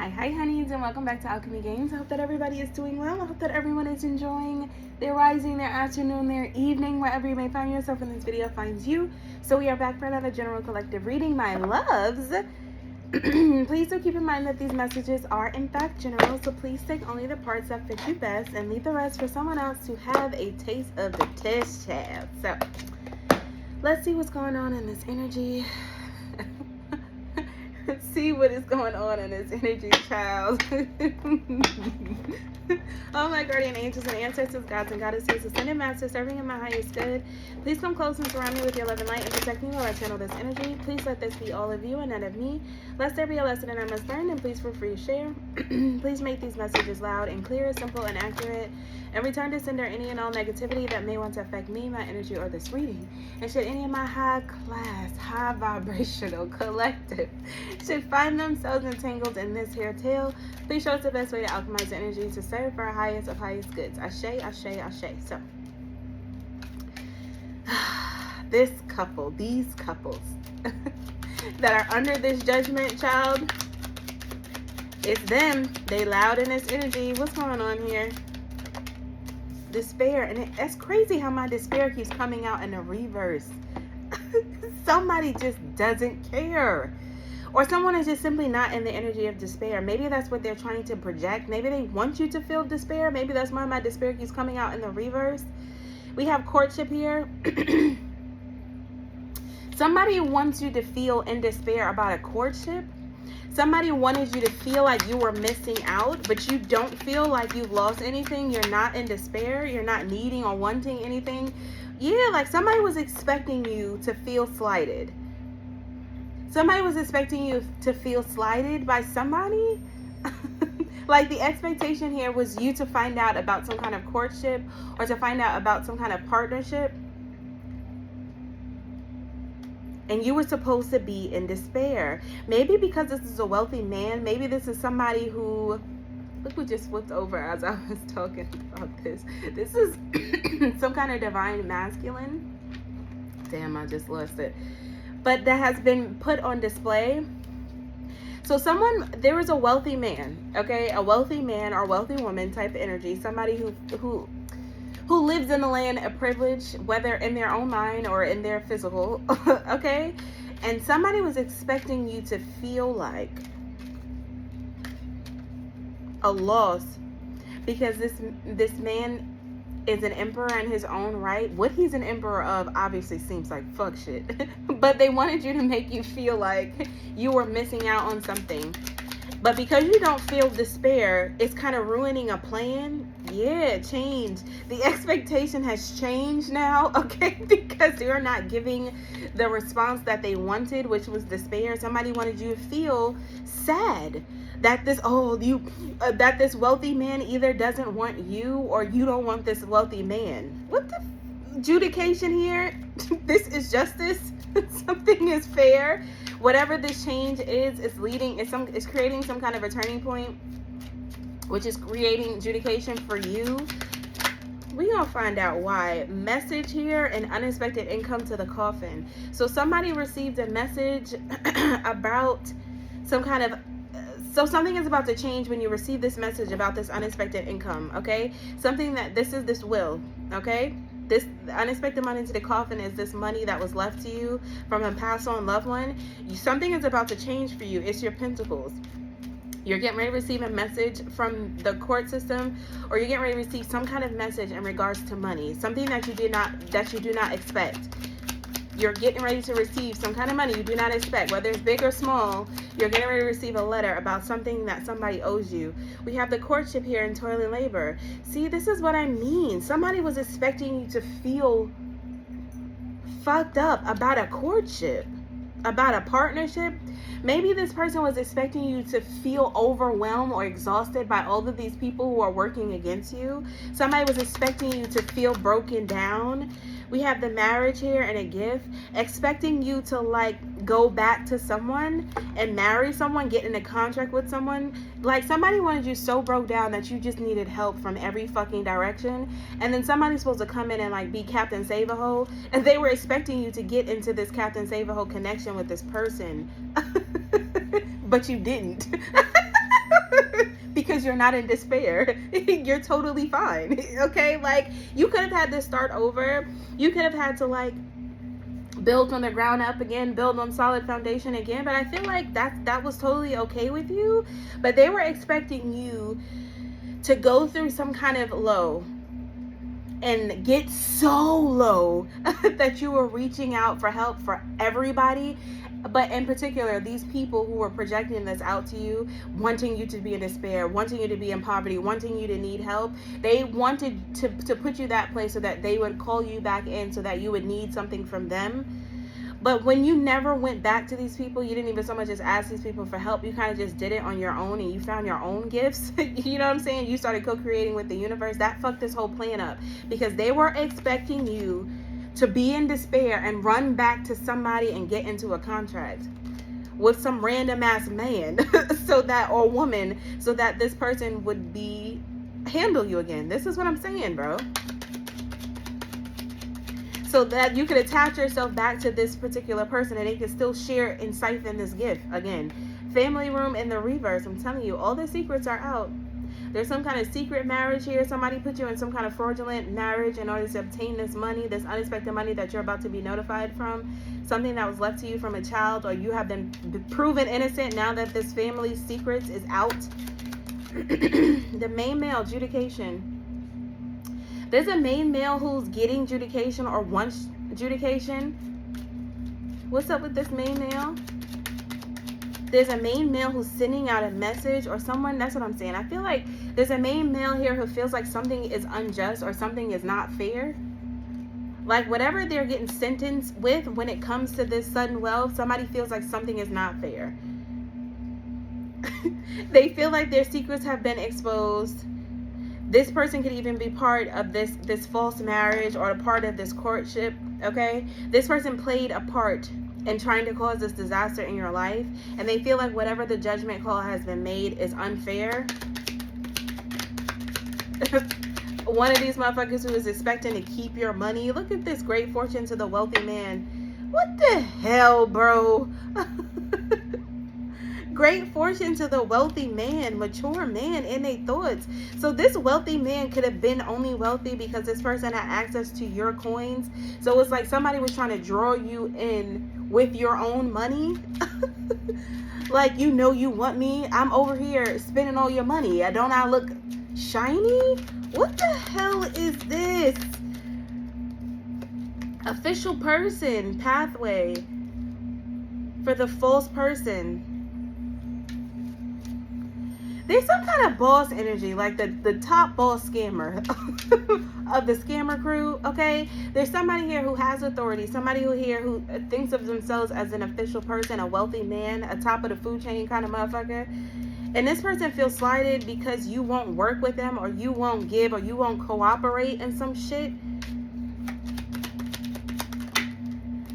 Hi honeys, and welcome back to Alchemy Games. I hope that everybody is doing well. I hope that everyone is enjoying their rising, their afternoon, their evening, wherever you may find yourself when this video finds you. So we are back for another general collective reading, my loves. Please do keep in mind that these messages are in fact general, so please take only the parts that fit you best and leave the rest for someone else to have a taste of the test child. So let's see what's going on in this energy. See what is going on in this energy, child. Oh, my guardian angels and ancestors, gods and goddesses, ascended masters, serving in my highest good. Please come close and surround me with your love and light and protect me while I channel this energy. Please let this be all of you and none of me. Lest there be a lesson that I must learn, and please feel free to share. Please make these messages loud and clear, simple and accurate, and return to sender any and all negativity that may want to affect me, my energy, or this reading. And should any of my high class, high vibrational collective should find themselves entangled in this here tale, please show us the best way to alchemize the energy to serve for our highest of highest goods. Ashe, ashe, ashe. So, this couple, these couples that are under this judgment, child, it's them. They loud in this energy. What's going on here? Despair. And that's crazy how my despair keeps coming out in the reverse. Somebody just doesn't care. Or someone is just simply not in the energy of despair. Maybe that's what they're trying to project. Maybe they want you to feel despair. Maybe that's why my despair keeps coming out in the reverse. We have courtship here. Somebody wants you to feel in despair about a courtship. Somebody wanted you to feel like you were missing out, but you don't feel like you've lost anything. You're not in despair. You're not needing or wanting anything. Yeah, like somebody was expecting you to feel slighted. Somebody was expecting you to feel slighted by somebody. Like the expectation here was you to find out about some kind of courtship or to find out about some kind of partnership. And you were supposed to be in despair. Maybe because this is a wealthy man. Maybe this is somebody who, look who just flipped over as I was talking about this. This is some kind of divine masculine. Damn, I just lost it. But that has been put on display. So there is a wealthy man, okay? A wealthy man or wealthy woman type energy. Somebody who lives in the land of privilege, whether in their own mind or in their physical, okay? And somebody was expecting you to feel like a loss because this man is an emperor in his own right. What he's an emperor of obviously seems like fuck shit. But they wanted you to make you feel like you were missing out on something. But because you don't feel despair, it's kind of ruining a plan. Yeah, change. The expectation has changed now, okay? Because you're not giving the response that they wanted, which was despair. Somebody wanted you to feel sad that this wealthy man either doesn't want you or you don't want this wealthy man. What the adjudication here? This is justice. Something is fair. Whatever this change is, it's creating some kind of a turning point, which is creating adjudication for you. We gonna find out why. Message here and unexpected income to the coffin. So somebody received a message about some kind of, so something is about to change when you receive this message about this unexpected income, okay? Something that this will, okay? This unexpected money to the coffin is this money that was left to you from a passed on loved one. Something is about to change for you. It's your pentacles. You're getting ready to receive a message from the court system, or you're getting ready to receive some kind of message in regards to money. Something that you do not expect. You're getting ready to receive some kind of money you do not expect, whether it's big or small. You're getting ready to receive a letter about something that somebody owes you. We have the courtship here in toil and labor. See, this is what I mean. Somebody was expecting you to feel fucked up about a courtship, about a partnership. Maybe this person was expecting you to feel overwhelmed or exhausted by all of these people who are working against you. Somebody was expecting you to feel broken down. We have the marriage here and a gift, expecting you to like go back to someone and marry someone, get in a contract with someone. Like somebody wanted you so broke down that you just needed help from every fucking direction. And then somebody's supposed to come in and like be Captain Save-A-Ho, and they were expecting you to get into this Captain Save-A-Ho connection with this person. But you didn't. because you're not in despair. You're totally fine. Okay, like you could have had to start over. You could have had to like build from the ground up again, build on solid foundation again. But I feel like that was totally okay with you. But they were expecting you to go through some kind of low and get so low that you were reaching out for help for everybody, but in particular these people who were projecting this out to you, wanting you to be in despair, wanting you to be in poverty, wanting you to need help. They wanted to put you that place so that they would call you back in, so that you would need something from them. But when you never went back to these people, you didn't even so much as ask these people for help. You kind of just did it on your own, and you found your own gifts. You know what I'm saying? You started co-creating with the universe. That fucked this whole plan up, because they were expecting you to be in despair and run back to somebody and get into a contract with some random ass man so that, or woman, so that this person would handle you again. This is what I'm saying, bro. So that you could attach yourself back to this particular person and they can still share and siphon this gift again. Family room in the reverse. I'm telling you, all the secrets are out. There's some kind of secret marriage here. Somebody put you in some kind of fraudulent marriage in order to obtain this money, this unexpected money that you're about to be notified from. Something that was left to you from a child, or you have been proven innocent now that this family's secrets is out. The main male, adjudication. There's a main male who's getting adjudication or wants adjudication. What's up with this main male? There's a main male who's sending out a message, or someone, that's what I'm saying. I feel like there's a main male here who feels like something is unjust or something is not fair. Like whatever they're getting sentenced with when it comes to this sudden wealth, somebody feels like something is not fair. They feel like their secrets have been exposed. This person could even be part of this false marriage or a part of this courtship, okay? This person played a part in trying to cause this disaster in your life, and they feel like whatever the judgment call has been made is unfair. One of these motherfuckers who is expecting to keep your money. Look at this, great fortune to the wealthy man. What the hell, bro? Great fortune to the wealthy man, mature man in their thoughts. So this wealthy man could have been only wealthy because this person had access to your coins. So it's like somebody was trying to draw you in with your own money. Like, you know, you want me. I'm over here spending all your money. Don't I look shiny? What the hell is this? Official person, pathway for the false person. There's some kind of boss energy, like the top boss scammer of the scammer crew, okay? There's somebody here who has authority, somebody who thinks of themselves as an official person, a wealthy man, a top of the food chain kind of motherfucker. And this person feels slighted because you won't work with them, or you won't give, or you won't cooperate in some shit.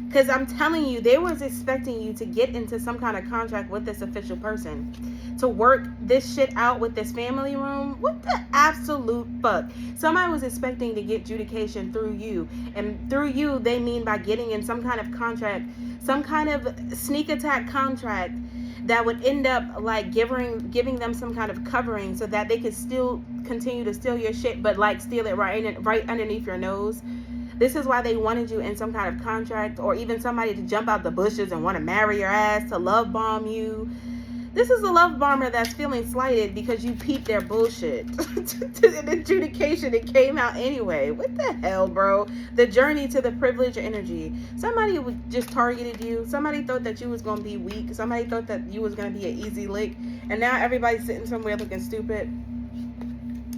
Because I'm telling you, they was expecting you to get into some kind of contract with this official person, to work this shit out with this family room. What the absolute fuck? Somebody was expecting to get adjudication through you. And through you, they mean by getting in some kind of contract, some kind of sneak attack contract that would end up like giving them some kind of covering so that they could still continue to steal your shit, but like steal it right underneath your nose. This is why they wanted you in some kind of contract, or even somebody to jump out the bushes and want to marry your ass, to love bomb you. This is a love bomber that's feeling slighted because you peeped their bullshit. To an adjudication, it came out anyway. What the hell, bro? The journey to the privilege energy. Somebody just targeted you. Somebody thought that you was going to be weak. Somebody thought that you was going to be an easy lick. And now everybody's sitting somewhere looking stupid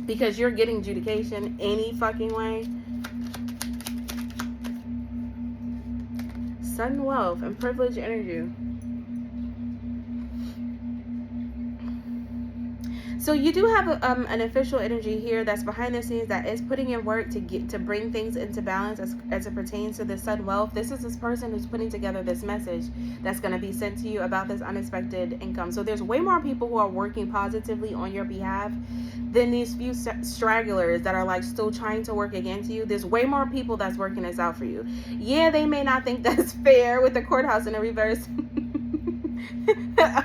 because you're getting adjudication any fucking way. Sudden wealth and privilege energy. So you do have an official energy here that's behind the scenes, that is putting in work to bring things into balance as it pertains to this sudden wealth. This is this person who's putting together this message that's going to be sent to you about this unexpected income. So there's way more people who are working positively on your behalf than these few stragglers that are like still trying to work against you. There's way more people that's working this out for you. Yeah, they may not think that's fair with the courthouse in the reverse.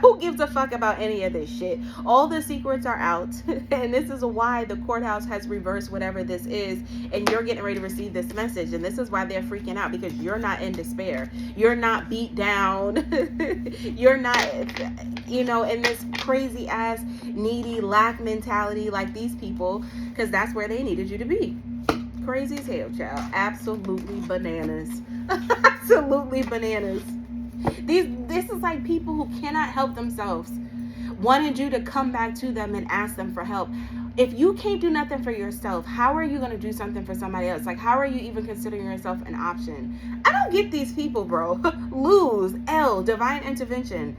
Who gives a fuck about any of this shit? All the secrets are out. And this is why the courthouse has reversed whatever this is. And you're getting ready to receive this message. And this is why they're freaking out, because you're not in despair. You're not beat down. You're not, you know, in this crazy ass, needy, lack mentality like these people. Because that's where they needed you to be. Crazy as hell, child. Absolutely bananas. Absolutely bananas. This is like people who cannot help themselves, wanted you to come back to them and ask them for help. If you can't do nothing for yourself, how are you going to do something for somebody else? Like, how are you even considering yourself an option? I don't get these people, bro. Lose, L, divine intervention.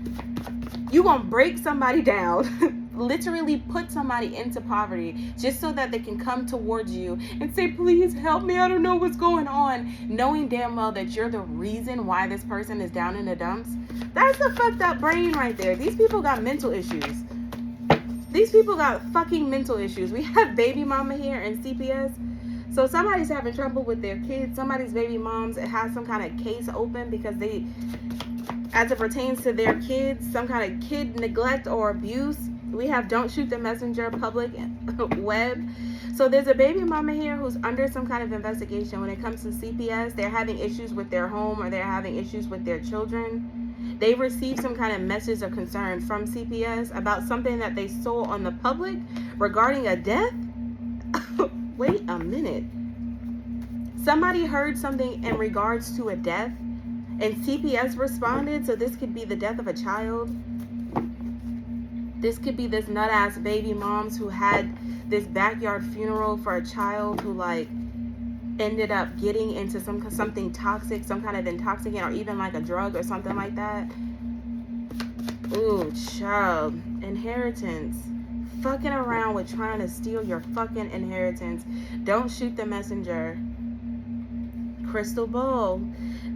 You gonna break somebody down, literally put somebody into poverty just so that they can come towards you and say, please help me, I don't know what's going on, knowing damn well that you're the reason why this person is down in the dumps. That's a fucked up brain right there. These people got mental issues. These people got fucking mental issues. We have baby mama here in CPS. So somebody's having trouble with their kids. Somebody's baby moms has some kind of case open because they, as it pertains to their kids, some kind of kid neglect or abuse. We have Don't Shoot the Messenger public web. So there's a baby mama here who's under some kind of investigation when it comes to CPS. They're having issues with their home, or they're having issues with their children. They received some kind of message of concern from CPS about something that they saw on the public regarding a death. Wait a minute. Somebody heard something in regards to a death, and CPS responded. So this could be the death of a child. This could be this nut ass baby moms who had this backyard funeral for a child who like ended up getting into something toxic, some kind of intoxicant, or even like a drug or something like that. Ooh, child. Inheritance. Fucking around with trying to steal your fucking inheritance. Don't shoot the messenger. Crystal ball.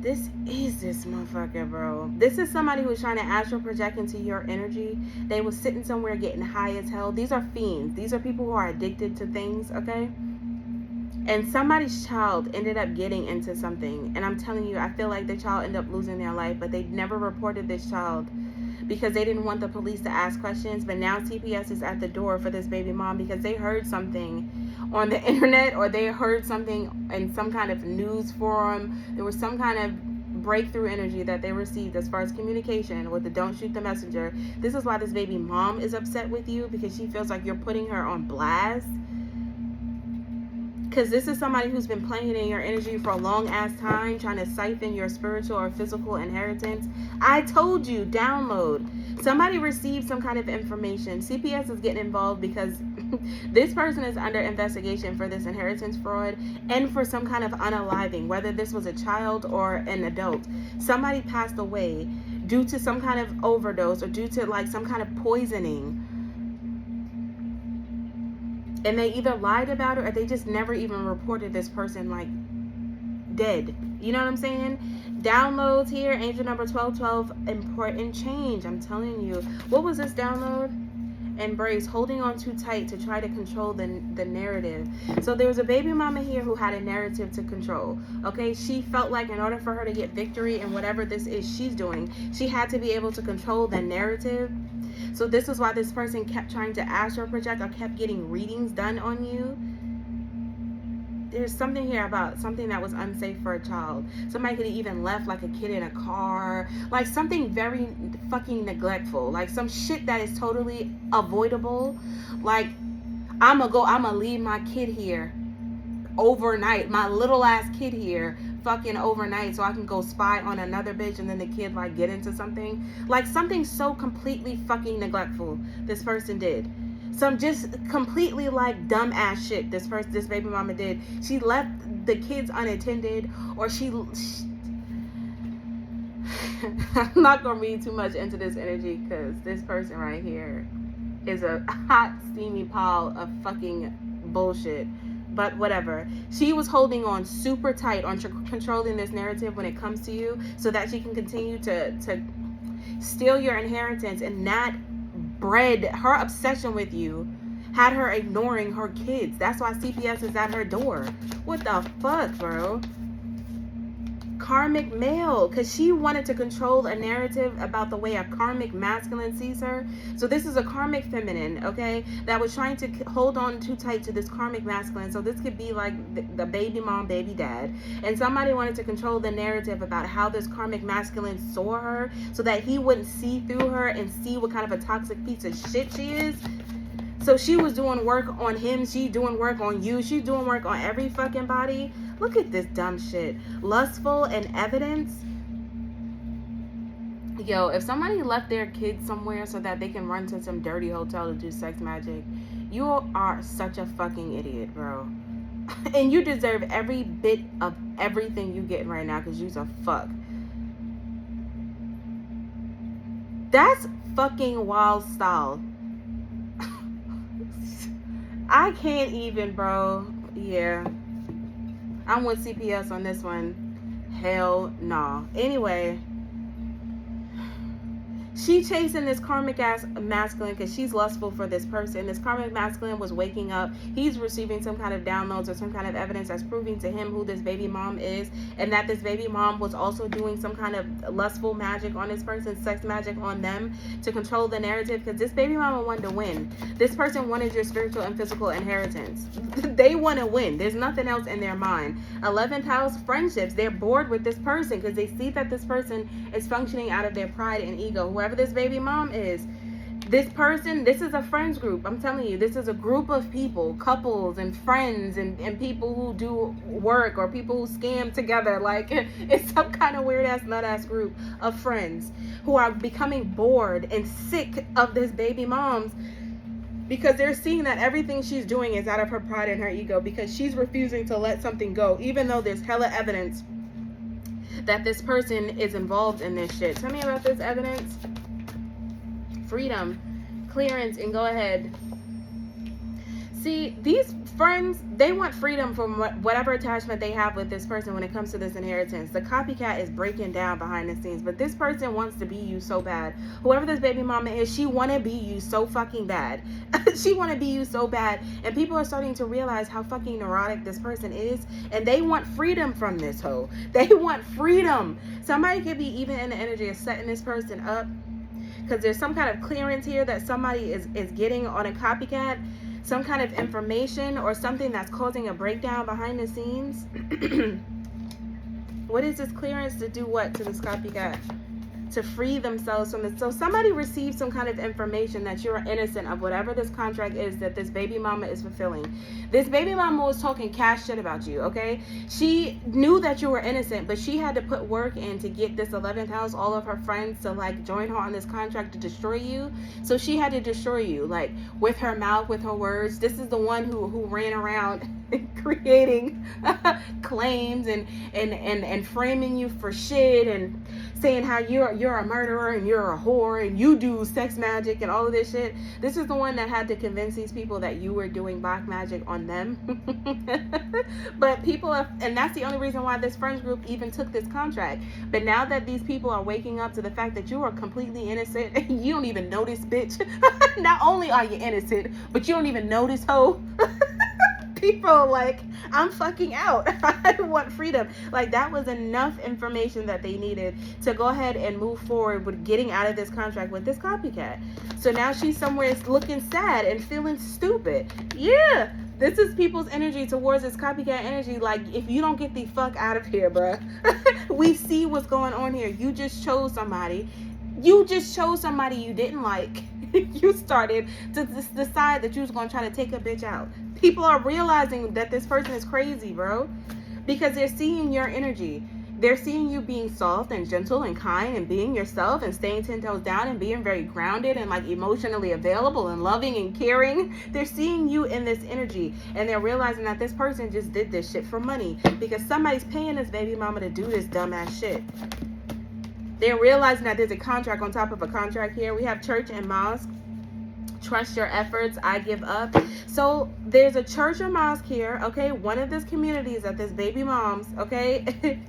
This is this motherfucker, bro. This is somebody who's trying to astral project into your energy. They was sitting somewhere getting high as hell. These are fiends. These are people who are addicted to things, okay? And somebody's child ended up getting into something. And I'm telling you, I feel like the child ended up losing their life, but they never reported this child because they didn't want the police to ask questions. But now CPS is at the door for this baby mom because they heard something on the internet, or they heard something in some kind of news forum. There was some kind of breakthrough energy that they received as far as communication with the Don't Shoot the Messenger. This is why this baby mom is upset with you, because she feels like you're putting her on blast. Because this is somebody who's been playing in your energy for a long ass time, trying to siphon your spiritual or physical inheritance. I told you, download. Somebody received some kind of information. CPS is getting involved because this person is under investigation for this inheritance fraud and for some kind of unaliving, whether this was a child or an adult. Somebody passed away due to some kind of overdose or due to like some kind of poisoning. And they either lied about it or they just never even reported this person like dead. You know what I'm saying? Downloads here, angel number 1212, important change. I'm telling you. What was this download? Embrace, holding on too tight to try to control the narrative. So there was a baby mama here who had a narrative to control. Okay, she felt like in order for her to get victory in whatever this is she's doing, she had to be able to control the narrative. So this is why this person kept trying to astral project or kept getting readings done on you. There's something here about something that was unsafe for a child. Somebody could have even left like a kid in a car. Like something very fucking neglectful. Like some shit that is totally avoidable. Like, I'ma leave my kid here overnight. My little ass kid here fucking overnight so I can go spy on another bitch and then the kid like get into something. Like something so completely fucking neglectful this person did. Some just completely like dumb ass shit this baby mama did. She left the kids unattended, or I'm not gonna read too much into this energy because this person right here is a hot steamy pile of fucking bullshit. But whatever. She was holding on super tight on controlling this narrative when it comes to you so that she can continue to steal your inheritance, and not bred her obsession with you had her ignoring her kids. That's why CPS is at her door. What the fuck, bro? karmic male, because she wanted to control a narrative about the way a karmic masculine sees her. So this is a karmic feminine, okay, that was trying to hold on too tight to this karmic masculine. So this could be like the baby mom, baby dad, and somebody wanted to control the narrative about how this karmic masculine saw her, so that he wouldn't see through her and see what kind of a toxic piece of shit she is. So she was doing work on him, she doing work on you, she's doing work on every fucking body. Look at this dumb shit. Lustful and evidence. Yo, if somebody left their kids somewhere so that they can run to some dirty hotel to do sex magic, you are such a fucking idiot, bro. And you deserve every bit of everything you getting right now, because you's a fuck. That's fucking wild style. I can't even, bro. Yeah. I'm with CPS on this one. Hell no. Anyway, she chasing this karmic ass masculine because she's lustful for this person. This karmic masculine was waking up. He's receiving some kind of downloads or some kind of evidence that's proving to him who this baby mom is, and that this baby mom was also doing some kind of lustful magic on this person, sex magic on them to control the narrative, because this baby mama wanted to win. This person wanted your spiritual and physical inheritance. They want to win. There's nothing else in their mind. 11th house, friendships. They're bored with this person because they see that this person is functioning out of their pride and ego. Whoever this baby mom is, this person, this is a friends group. I'm telling you, this is a group of people, couples and friends and people who do work or people who scam together. Like, it's some kind of weird ass nut ass group of friends who are becoming bored and sick of this baby mom's, because they're seeing that everything she's doing is out of her pride and her ego, because she's refusing to let something go, even though there's hella evidence that this person is involved in this shit. Tell me about this evidence. Freedom, clearance, and go ahead. See, these friends, they want freedom from whatever attachment they have with this person when it comes to this inheritance. The copycat is breaking down behind the scenes, but this person wants to be you so bad. Whoever this baby mama is, she want to be you so fucking bad. She want to be you so bad, and people are starting to realize how fucking neurotic this person is, and they want freedom from this hoe. They want freedom. Somebody could be even in the energy of setting this person up, because there's some kind of clearance here that somebody is getting on a copycat, some kind of information or something that's causing a breakdown behind the scenes. What is this clearance to do? What to this copycat? To free themselves from this. So somebody received some kind of information that you're innocent of whatever this contract is that this baby mama is fulfilling. This baby mama was talking cash shit about you, okay? She knew that you were innocent, but she had to put work in to get this 11th house, all of her friends to like join her on this contract to destroy you. So she had to destroy you, like with her mouth, with her words. This is the one who ran around creating claims and framing you for shit and saying how you're a murderer and you're a whore and you do sex magic and all of this shit. This is the one that had to convince these people that you were doing black magic on them. But people have, and that's the only reason why this friends group even took this contract. But now that these people are waking up to the fact that you are completely innocent, you don't even notice, bitch. Not only are you innocent, but you don't even notice, hoe. People are like, I'm fucking out. I want freedom. Like, that was enough information that they needed to go ahead and move forward with getting out of this contract with this copycat. So now she's somewhere looking sad and feeling stupid. Yeah, this is people's energy towards this copycat energy. Like, if you don't get the fuck out of here, bruh. We see what's going on here. You just chose somebody. You just chose somebody you didn't like. You started to decide that you was going to try to take a bitch out. People are realizing that this person is crazy, bro, because they're seeing your energy. They're seeing you being soft and gentle and kind and being yourself and staying 10 toes down and being very grounded and like emotionally available and loving and caring. They're seeing you in this energy, and they're realizing that this person just did this shit for money because somebody's paying this baby mama to do this dumbass shit. They're realizing that there's a contract on top of a contract here. We have church and mosque. Trust your efforts. I give up. So there's a church or mosque here, okay? One of these communities that this baby mom's, okay?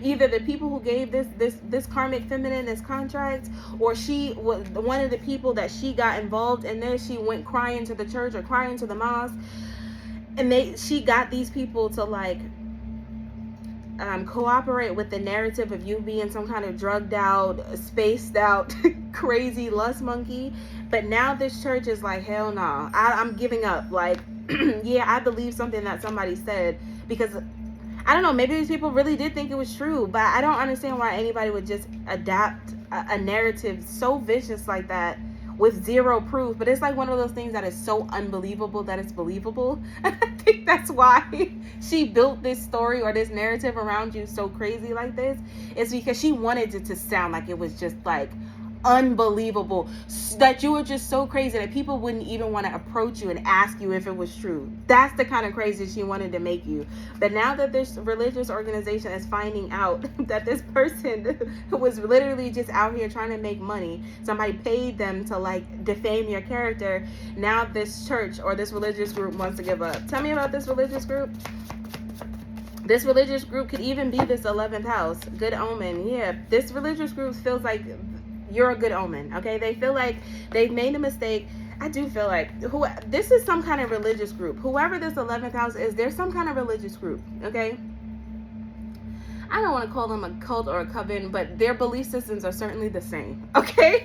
Either the people who gave this karmic feminine this contract, or she was one of the people that she got involved in this. She went crying to the church or crying to the mosque, and she got these people to like cooperate with the narrative of you being some kind of drugged out, spaced out, crazy lust monkey. But now this church is like, hell no, I'm giving up. Like, yeah, I believe something that somebody said, because I don't know, maybe these people really did think it was true, but I don't understand why anybody would just adapt a narrative so vicious like that with zero proof. But it's like one of those things that is so unbelievable that it's believable. I think that's why she built this story or this narrative around you so crazy like this. It's because she wanted it to sound like it was just like unbelievable, that you were just so crazy that people wouldn't even want to approach you and ask you if it was true. That's the kind of crazy she wanted to make you. But now that this religious organization is finding out that this person was literally just out here trying to make money, somebody paid them to like defame your character, now this church or this religious group wants to give up. Tell me about this religious group. This religious group could even be this 11th house, good omen. Yeah, this religious group feels like you're a good omen, okay? They feel like they've made a mistake. I do feel like this is some kind of religious group. Whoever this 11th house is, there's some kind of religious group, okay? I don't want to call them a cult or a coven, but their belief systems are certainly the same, okay?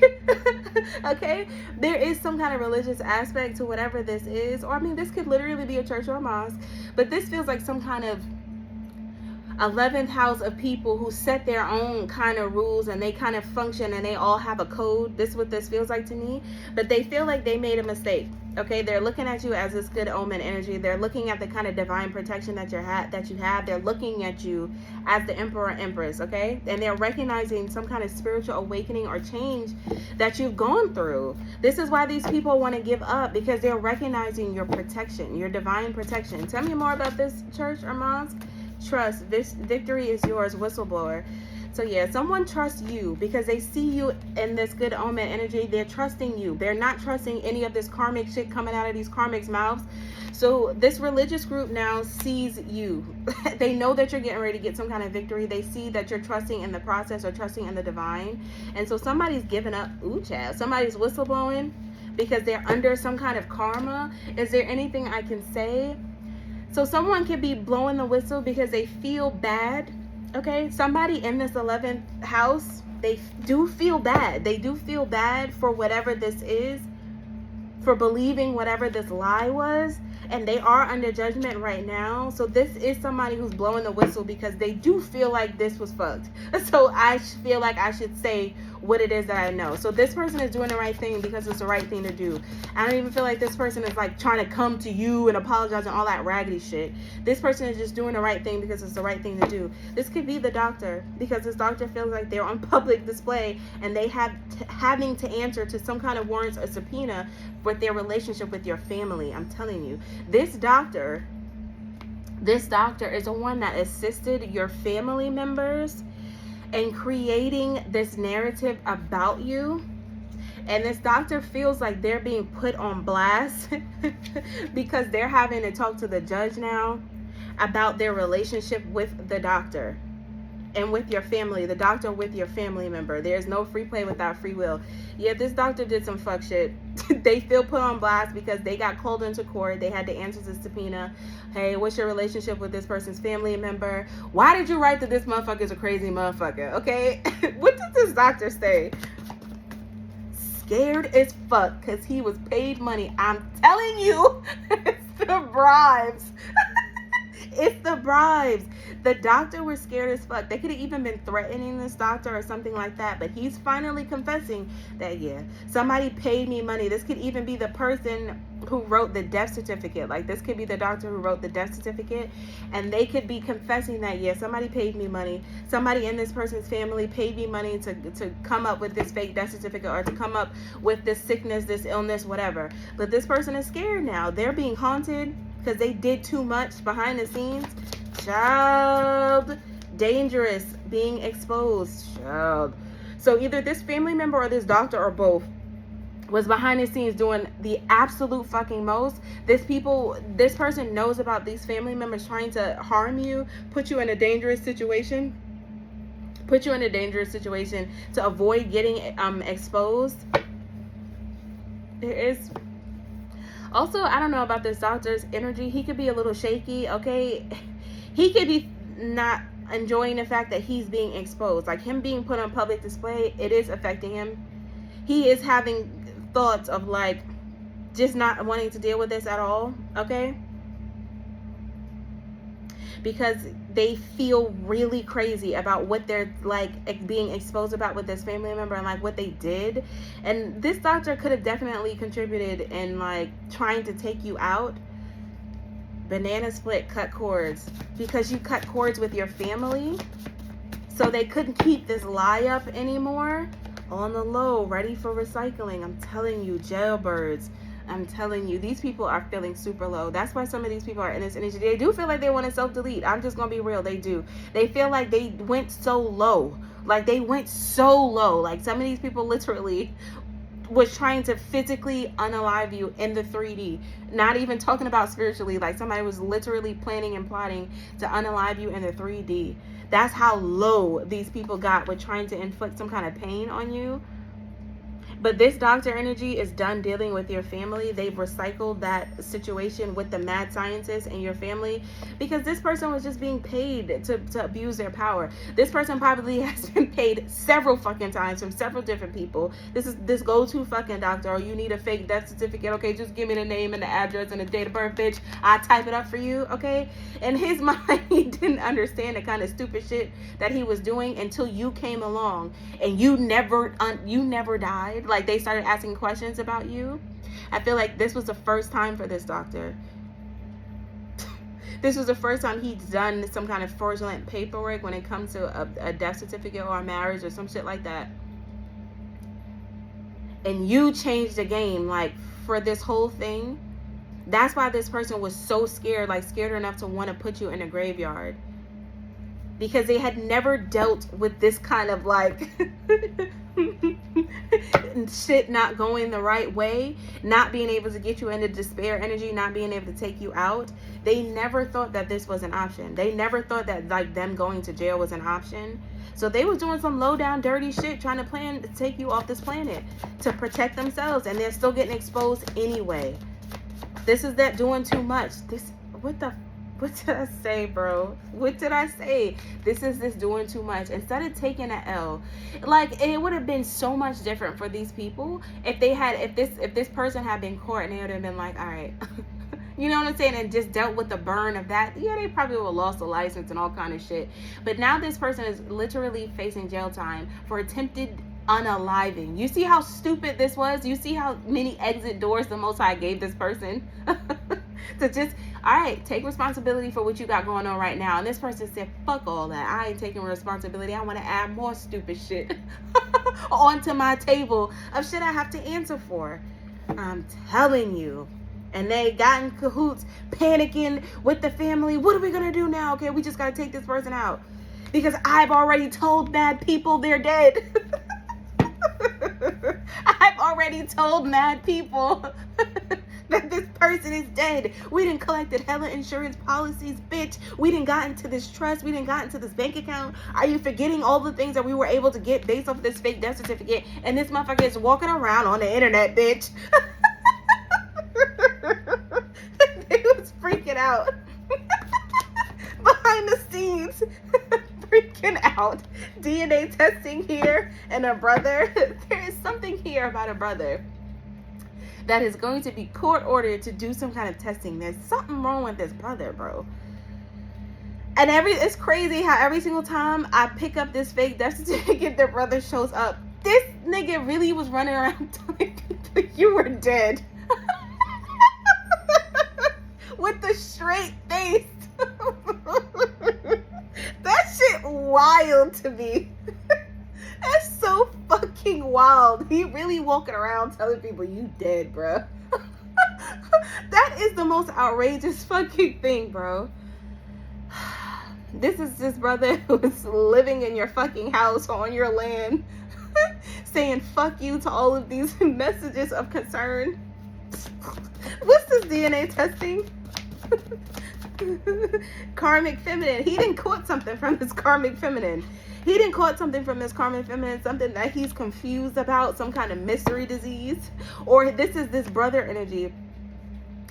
Okay? There is some kind of religious aspect to whatever this is. Or, I mean, this could literally be a church or a mosque, but this feels like some kind of 11th house of people who set their own kind of rules and they kind of function and they all have a code. This is what this feels like to me. But they feel like they made a mistake. Okay, they're looking at you as this good omen energy. They're looking at the kind of divine protection that you have. They're looking at you as the emperor empress, okay? And they're recognizing some kind of spiritual awakening or change that you've gone through. This is why these people want to give up, because they're recognizing your protection, your divine protection. Tell me more about this church or mosque. Trust. This victory is yours, Whistleblower. So yeah, someone trusts you because they see you in this good omen energy. They're trusting you. They're not trusting any of this karmic shit coming out of these karmics' mouths. So this religious group now sees you. They know that you're getting ready to get some kind of victory. They see that you're trusting in the process or trusting in the divine. And so somebody's giving up. Ooh, child. Somebody's whistleblowing because they're under some kind of karma. Is there anything I can say? So someone could be blowing the whistle because they feel bad, okay? Somebody in this 11th house, they do feel bad. They do feel bad for whatever this is, for believing whatever this lie was, and they are under judgment right now. So this is somebody who's blowing the whistle because they do feel like this was fucked. So I feel like I should say what it is that I know. So this person is doing the right thing because it's the right thing to do. I don't even feel like this person is like trying to come to you and apologize and all that raggedy shit. This person is just doing the right thing because it's the right thing to do. This could be the doctor, because this doctor feels like they're on public display and they have having to answer to some kind of warrants or subpoena with their relationship with your family. I'm telling you, this doctor is the one that assisted your family members in creating this narrative about you. And this doctor feels like they're being put on blast because they're having to talk to the judge now about their relationship with the doctor and with your family, the doctor with your family member. There's no free play without free will. Yeah, this doctor did some fuck shit. They feel put on blast because they got called into court. They had to answer the subpoena. Hey, what's your relationship with this person's family member? Why did you write that this motherfucker's a crazy motherfucker? Okay, what did this doctor say? Scared as fuck because he was paid money. I'm telling you, it's the bribes. It's the bribes. The doctor was scared as fuck. They could have even been threatening this doctor or something like that, but he's finally confessing that, yeah, somebody paid me money. This could even be the person who wrote the death certificate. Like, this could be the doctor who wrote the death certificate, and they could be confessing that, yeah, somebody paid me money. Somebody in this person's family paid me money to come up with this fake death certificate or to come up with this sickness, this illness, whatever. But this person is scared now. They're being haunted because they did too much behind the scenes. Child, dangerous, being exposed. Child. So either this family member or this doctor or both was behind the scenes doing the absolute fucking most. This person knows about these family members trying to harm you, put you in a dangerous situation to avoid getting exposed. There is also, I don't know about this doctor's energy. He could be a little shaky, okay? He could be not enjoying the fact that he's being exposed. Like him being put on public display, it is affecting him. He is having thoughts of like just not wanting to deal with this at all, okay? Because they feel really crazy about what they're like being exposed about with this family member and like what they did. And this doctor could have definitely contributed in like trying to take you out. Banana split, cut cords, because you cut cords with your family, so they couldn't keep this lie up anymore. On the low, ready for recycling. I'm telling you, jailbirds, I'm telling you, these people are feeling super low. That's why some of these people are in this energy. They do feel like they want to self-delete. I'm just gonna be real, they do. They feel like they went so low. Like they went so low. Like some of these people literally was trying to physically unalive you in the 3D. Not even talking about spiritually. Like somebody was literally planning and plotting to unalive you in the 3D. That's how low these people got with trying to inflict some kind of pain on you. But this doctor energy is done dealing with your family. They've recycled that situation with the mad scientist and your family, because this person was just being paid to abuse their power. This person probably has been paid several fucking times from several different people. This is this go-to fucking doctor. Oh, you need a fake death certificate? Okay, just give me the name and the address and the date of birth, bitch. I type it up for you, okay? In his mind, he didn't understand the kind of stupid shit that he was doing until you came along and you never died. Like they started asking questions about you. I feel like this was the first time for this doctor. This was the first time he'd done some kind of fraudulent paperwork when it comes to a death certificate or a marriage or some shit like that. And you changed the game, like, for this whole thing. That's why this person was so scared, like scared enough to want to put you in a graveyard. Because they had never dealt with this kind of like shit not going the right way, not being able to get you into despair energy, not being able to take you out. They never thought that this was an option. They never thought that like them going to jail was an option. So they was doing some low down dirty shit trying to plan to take you off this planet to protect themselves, and they're still getting exposed anyway. This is that doing too much. What did I say, bro? What did I say? This doing too much. Instead of taking an L, like it would have been so much different for these people if this person had been caught and they would have been like, all right, you know what I'm saying, and just dealt with the burn of that. Yeah, they probably would have lost a license and all kind of shit. But now this person is literally facing jail time for attempted unaliving. You see how stupid this was? You see how many exit doors the Most High gave this person to just, all right, take responsibility for what you got going on right now. And this person said, fuck all that. I ain't taking responsibility. I want to add more stupid shit onto my table of shit I have to answer for. I'm telling you. And they got in cahoots, panicking with the family. What are we going to do now? Okay, we just got to take this person out. Because I've already told bad people they're dead. I've already told mad people that this person is dead. We done collected hella insurance policies, bitch. We done got into this trust. We done got into this bank account. Are you forgetting all the things that we were able to get based off of this fake death certificate? And this motherfucker is walking around on the internet, bitch. They was freaking out. Behind the scenes. Freaking out. DNA testing here and a brother. There is something here about a brother that is going to be court ordered to do some kind of testing. There's something wrong with this brother, bro. And it's crazy how every single time I pick up this fake death certificate, their brother shows up. This nigga really was running around telling people you were dead. With the straight face. That shit wild to me. That's so fucking wild. He really walking around telling people you dead, bro. That is the most outrageous fucking thing, bro. This is this brother who's living in your fucking house on your land, saying fuck you to all of these messages of concern. What's this DNA testing? Karmic feminine. He didn't quote something from his karmic feminine. Something that he's confused about, some kind of mystery disease. Or this is this brother energy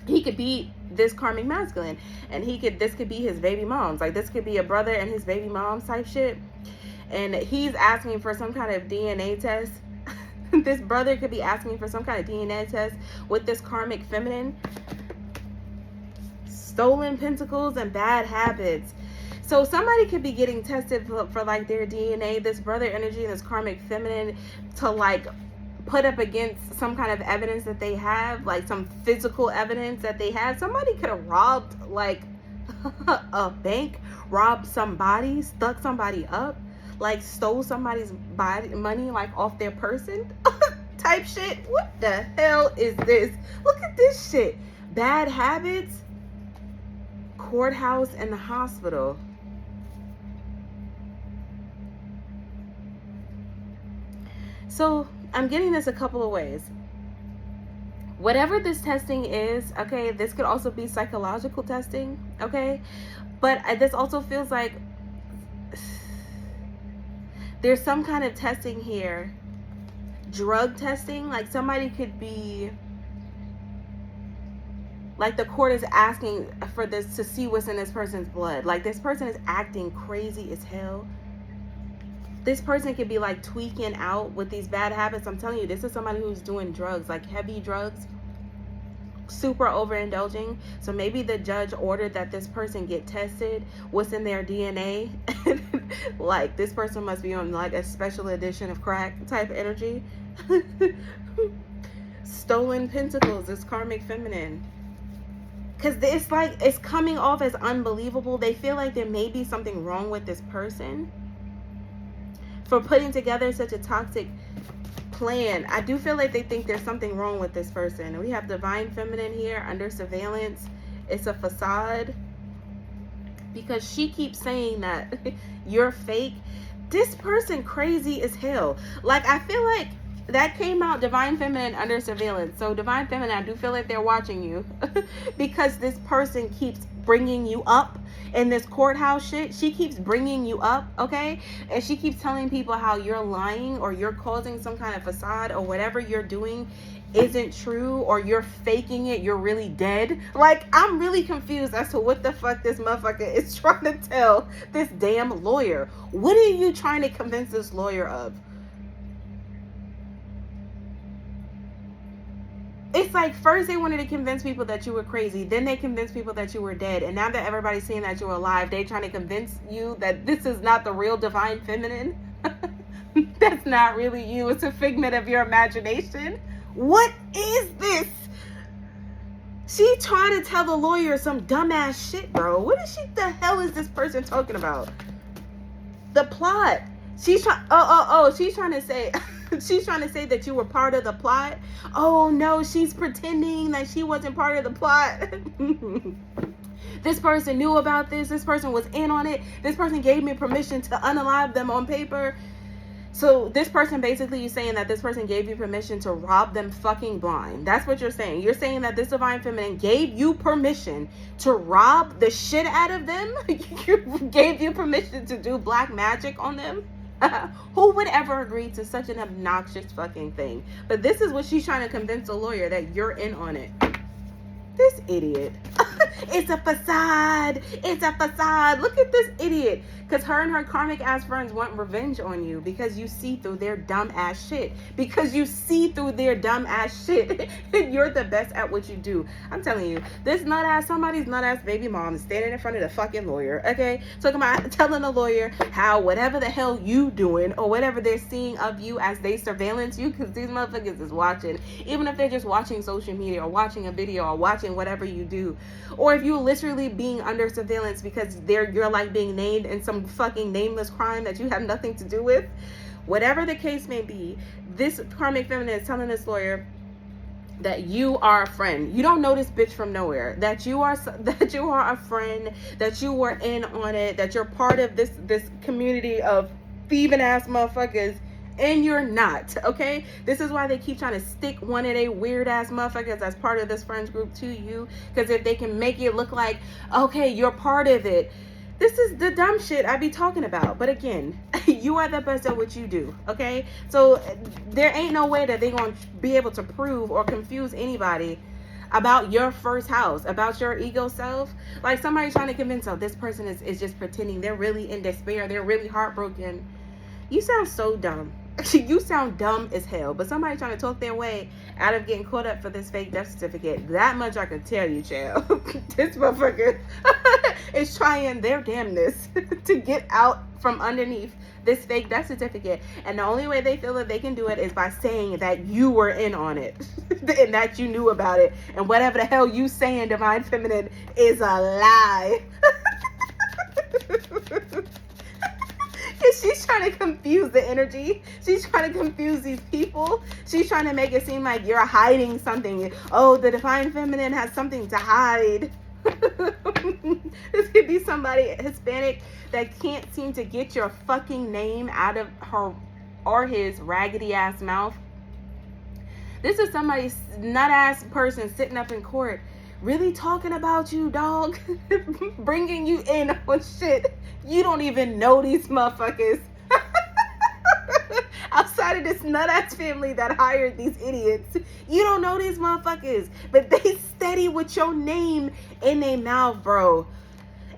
he could be this karmic masculine, and this could be his baby moms. Like, this could be a brother and his baby moms type shit, and he's asking for some kind of DNA test. This brother could be asking for some kind of DNA test with this karmic feminine. Stolen pentacles and bad habits. So somebody could be getting tested for like their DNA, this brother energy and this karmic feminine, to like put up against some kind of evidence that they have, like some physical evidence that they have. Somebody could have robbed like a bank, robbed somebody, stuck somebody up, like stole somebody's money like off their person type shit. What the hell is this? Look at this shit. Bad habits, courthouse, and the hospital. So I'm getting this a couple of ways. Whatever this testing is, okay, this could also be psychological testing, okay? But this also feels like there's some kind of testing here. Drug testing, like somebody could be, like the court is asking for this to see what's in this person's blood. Like this person is acting crazy as hell. This person could be like tweaking out with these bad habits. I'm telling you, this is somebody who's doing drugs, like heavy drugs, super overindulging. So maybe the judge ordered that this person get tested, what's in their DNA. Like this person must be on like a special edition of crack type energy. Stolen pentacles, this karmic feminine. Because it's like, it's coming off as unbelievable. They feel like there may be something wrong with this person for putting together such a toxic plan. I do feel like they think there's something wrong with this person. We have divine feminine here under surveillance. It's a facade. Because she keeps saying that you're fake. This person crazy as hell. Like, I feel like that came out, divine feminine under surveillance. So divine feminine, I do feel like they're watching you. Because this person keeps bringing you up in this courthouse shit. She keeps bringing you up, okay? And she keeps telling people how you're lying or you're causing some kind of facade or whatever you're doing isn't true, or you're faking it, you're really dead. Like, I'm really confused as to what the fuck this motherfucker is trying to tell this damn lawyer. What are you trying to convince this lawyer of? It's like, first they wanted to convince people that you were crazy, then they convinced people that you were dead, and now that everybody's seeing that you're alive, they trying to convince you that this is not the real divine feminine. That's not really you. It's a figment of your imagination. What is this? She trying to tell the lawyer some dumbass shit, bro. What the hell is this person talking about? The plot. She's trying, she's trying to say, she's trying to say that you were part of the plot. Oh no, she's pretending that she wasn't part of the plot. This person knew about this. This person was in on it. This person gave me permission to unalive them on paper. So this person basically is saying that this person gave you permission to rob them fucking blind. That's what you're saying. You're saying that this divine feminine gave you permission to rob the shit out of them. Gave you permission to do black magic on them. Who would ever agree to such an obnoxious fucking thing? But this is what she's trying to convince the lawyer, that you're in on it. This idiot. It's a facade. It's a facade. Look at this idiot. Because her and her karmic ass friends want revenge on you because you see through their dumb ass shit. Because you see through their dumb ass shit. You're the best at what you do. I'm telling you, this nut ass, somebody's nut ass baby mom is standing in front of the fucking lawyer. Okay? Talking about telling the lawyer how whatever the hell you doing or whatever they're seeing of you as they surveillance you, because these motherfuckers is watching. Even if they're just watching social media or watching a video or watching whatever you do. Or if you're literally being under surveillance because you're like being named in some fucking nameless crime that you have nothing to do with. Whatever the case may be, this karmic feminine is telling this lawyer that you are a friend. You don't know this bitch from nowhere. That you are a friend, that you were in on it, that you're part of this community of thieving ass motherfuckers. And you're not, okay? This is why they keep trying to stick one of their weird ass motherfuckers as part of this friends group to you. Because if they can make it look like, okay, you're part of it. This is the dumb shit I be talking about. But again, you are the best at what you do, okay? So there ain't no way that they gonna be able to prove or confuse anybody about your first house, about your ego self. Like somebody trying to convince, oh, this person is just pretending. They're really in despair. They're really heartbroken. You sound so dumb. You sound dumb as hell. But somebody trying to talk their way out of getting caught up for this fake death certificate. That much I can tell you, child. This motherfucker is trying their damnness to get out from underneath this fake death certificate. And the only way they feel that they can do it is by saying that you were in on it. And that you knew about it. And whatever the hell you saying, Divine Feminine, is a lie. She's trying to confuse the energy. She's trying to confuse these people. She's trying to make it seem like you're hiding something. Oh, the Divine Feminine has something to hide. This could be somebody Hispanic that can't seem to get your fucking name out of her or his raggedy ass mouth. This is somebody's nut ass person sitting up in court really talking about you, dog. Bringing you in on shit. You don't even know these motherfuckers. Outside of this nut-ass family that hired these idiots. You don't know these motherfuckers. But they steady with your name in their mouth, bro.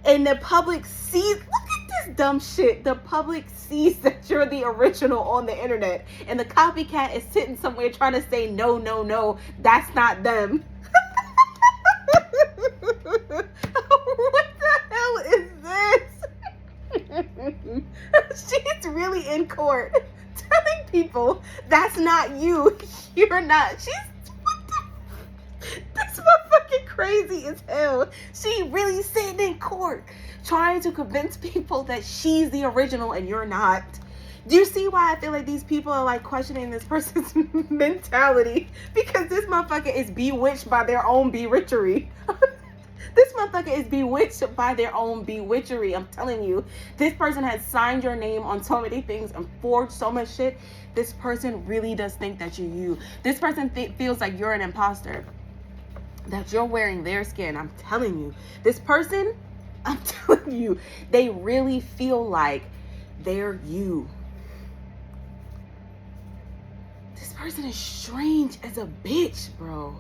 And the public sees... Look at this dumb shit. The public sees that you're the original on the internet. And the copycat is sitting somewhere trying to say, no, no, no. That's not them. What the hell is this? She's really in court telling people that's not you. You're not. This motherfucking crazy as hell. She really sitting in court trying to convince people that she's the original and you're not. Do you see why I feel like these people are like questioning this person's mentality? Because this motherfucker is bewitched by their own bewitchery. This motherfucker is bewitched by their own bewitchery. I'm telling you. This person has signed your name on so many things and forged so much shit. This person really does think that you're you. This person feels like you're an imposter. That you're wearing their skin. I'm telling you. This person, I'm telling you, they really feel like they're you. This person is strange as a bitch, bro.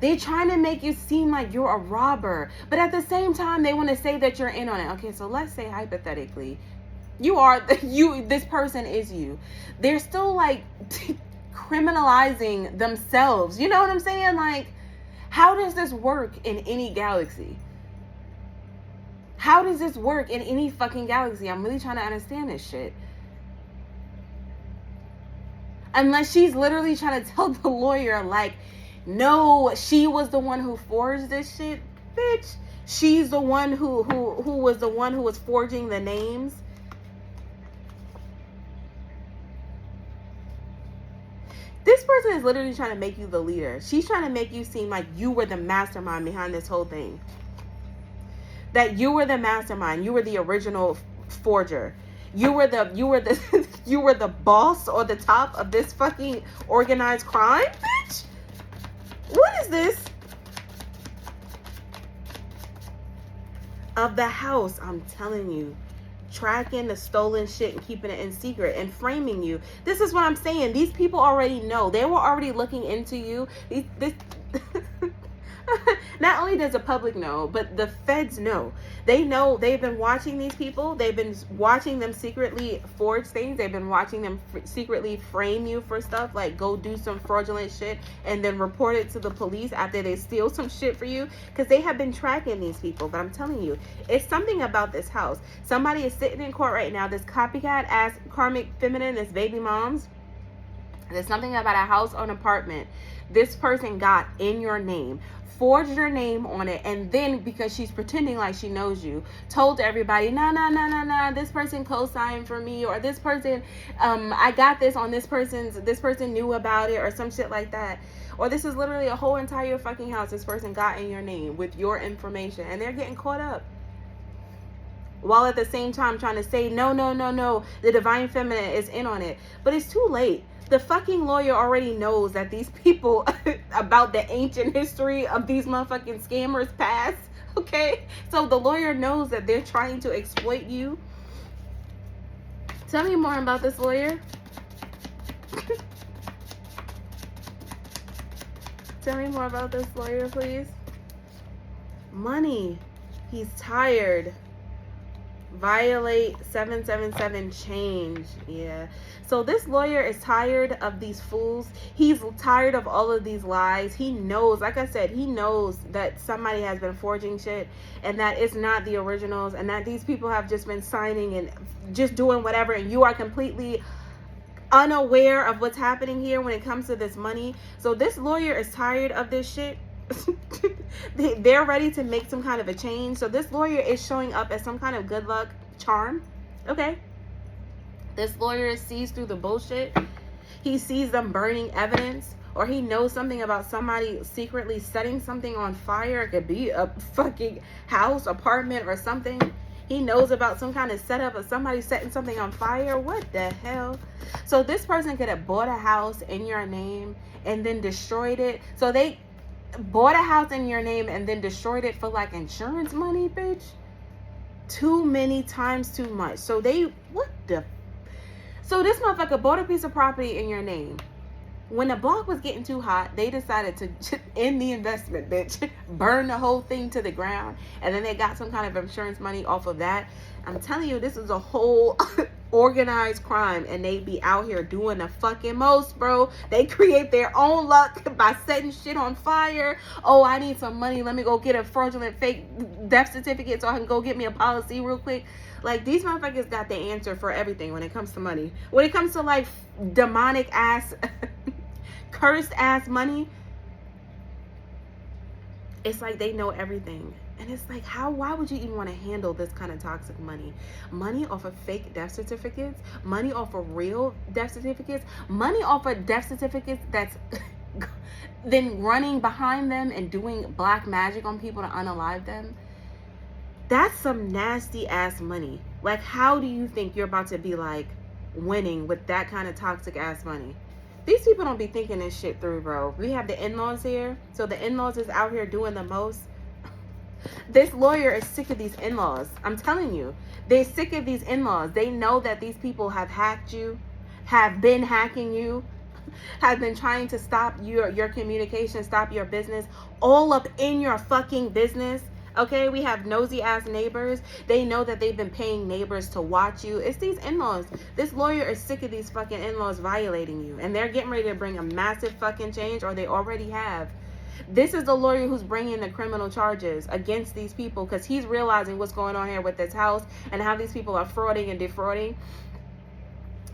They're trying to make you seem like you're a robber. But at the same time, they want to say that you're in on it. Okay, so let's say hypothetically, this person is you. They're still like criminalizing themselves. You know what I'm saying? Like, how does this work in any galaxy? How does this work in any fucking galaxy? I'm really trying to understand this shit. Unless she's literally trying to tell the lawyer, like, no, she was the one who forged this shit, bitch. She's the one who was the one who was forging the names. This person is literally trying to make you the leader. She's trying to make you seem like you were the mastermind behind this whole thing. That you were the mastermind. You were the original forger. You were the boss or the top of this fucking organized crime, bitch. What is this? Of the house, I'm telling you. Tracking the stolen shit and keeping it in secret and framing you. This is what I'm saying. These people already know. They were already looking into you. Not only does the public know, but the feds know. They know. They've been watching these people. They've been watching them secretly forge things. They've been watching them secretly frame you for stuff, like go do some fraudulent shit and then report it to the police after they steal some shit for you, because they have been tracking these people. But I'm telling you, it's something about this house. Somebody is sitting in court right now, this copycat ass karmic feminine, this baby moms. There's something about a house or an apartment this person got in your name, forged your name on it, and then, because she's pretending like she knows you, told everybody, nah, this person co-signed for me, or this person, I got this on this person knew about it, or some shit like that. Or this is literally a whole entire fucking house this person got in your name with your information, and they're getting caught up. While at the same time trying to say, no, the Divine Feminine is in on it. But it's too late. The fucking lawyer already knows that these people about the ancient history of these motherfucking scammers past, okay? So the lawyer knows that they're trying to exploit you. Tell me more about this lawyer. Tell me more about this lawyer, please. Money. He's tired. Violate 777 change. Yeah. So this lawyer is tired of these fools. He's tired of all of these lies. He knows, like I said, he knows that somebody has been forging shit and that it's not the originals and that these people have just been signing and just doing whatever, and you are completely unaware of what's happening here when it comes to this money. So this lawyer is tired of this shit. They're ready to make some kind of a change. So this lawyer is showing up as some kind of good luck charm. Okay. This lawyer sees through the bullshit. He sees them burning evidence, or he knows something about somebody secretly setting something on fire. It could be a fucking house, apartment, or something. He knows about some kind of setup of somebody setting something on fire. What the hell? So this person could have bought a house in your name and then destroyed it. So they bought a house in your name and then destroyed it for like insurance money, bitch. Too many times too much. So this motherfucker bought a piece of property in your name. When the block was getting too hot, they decided to end the investment, bitch. Burn the whole thing to the ground. And then they got some kind of insurance money off of that. I'm telling you, this is a whole organized crime. And they be out here doing the fucking most, bro. They create their own luck by setting shit on fire. Oh, I need some money. Let me go get a fraudulent fake death certificate so I can go get me a policy real quick. Like, these motherfuckers got the answer for everything when it comes to money. When it comes to, like, demonic ass, cursed ass money, it's like they know everything. And it's like, why would you even want to handle this kind of toxic money? Money off of fake death certificates, money off of real death certificates, money off of death certificates that's then running behind them and doing black magic on people to unalive them. That's some nasty ass money. Like, how do you think you're about to be like winning with that kind of toxic ass money? These people don't be thinking this shit through, bro. We have the in-laws here. So the in-laws is out here doing the most. This lawyer is sick of these in-laws. I'm telling you. They're sick of these in-laws. They know that these people have hacked you, have been hacking you, have been trying to stop your communication, stop your business, all up in your fucking business. Okay, we have nosy ass neighbors. They know that they've been paying neighbors to watch you. It's these in-laws. This lawyer is sick of these fucking in-laws violating you. And they're getting ready to bring a massive fucking change, or they already have. This is the lawyer who's bringing the criminal charges against these people because he's realizing what's going on here with this house and how these people are frauding and defrauding.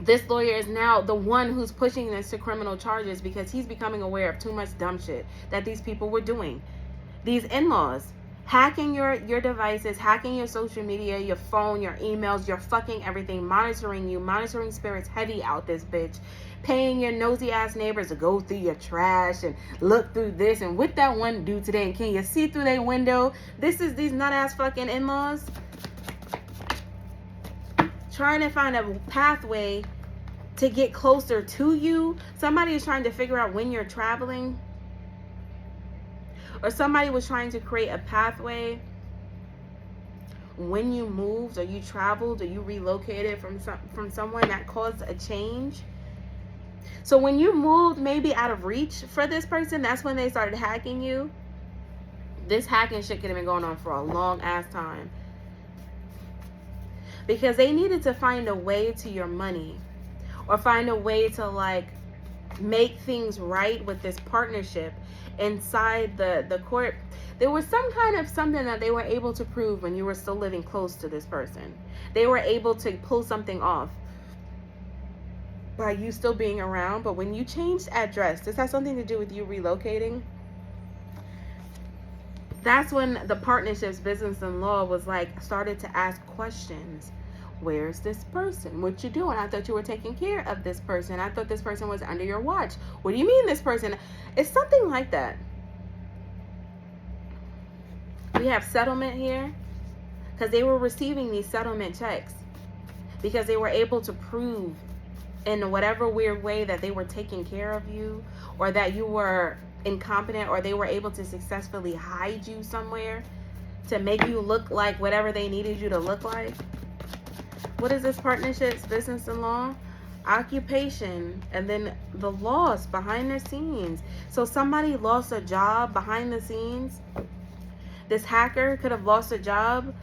This lawyer is now the one who's pushing this to criminal charges because he's becoming aware of too much dumb shit that these people were doing. These in-laws. Hacking your devices, hacking your social media, your phone, your emails, your fucking everything, monitoring you, monitoring spirits heavy out this bitch, paying your nosy ass neighbors to go through your trash and look through this and what that one do today, and can you see through their window? This is these nut ass fucking in-laws trying to find a pathway to get closer to you. Somebody is trying to figure out when you're traveling. Or somebody was trying to create a pathway when you moved or you traveled or you relocated from someone that caused a change. So when you moved maybe out of reach for this person, that's when they started hacking you. This hacking shit could have been going on for a long ass time. Because they needed to find a way to your money. Or find a way to like make things right with this partnership inside the court. There was some kind of something that they were able to prove when you were still living close to this person. They were able to pull something off by you still being around. But when you changed address, this has something to do with you relocating. That's when the partnerships, business and law was like started to ask questions. Where's this person? What you doing? I thought you were taking care of this person. I thought this person was under your watch. What do you mean this person? It's something like that. We have settlement here because they were receiving these settlement checks because they were able to prove in whatever weird way that they were taking care of you, or that you were incompetent, or they were able to successfully hide you somewhere to make you look like whatever they needed you to look like. What is this? Partnerships, business and law. occupation, and then the loss behind the scenes. So somebody lost a job behind the scenes. This hacker could have lost a job.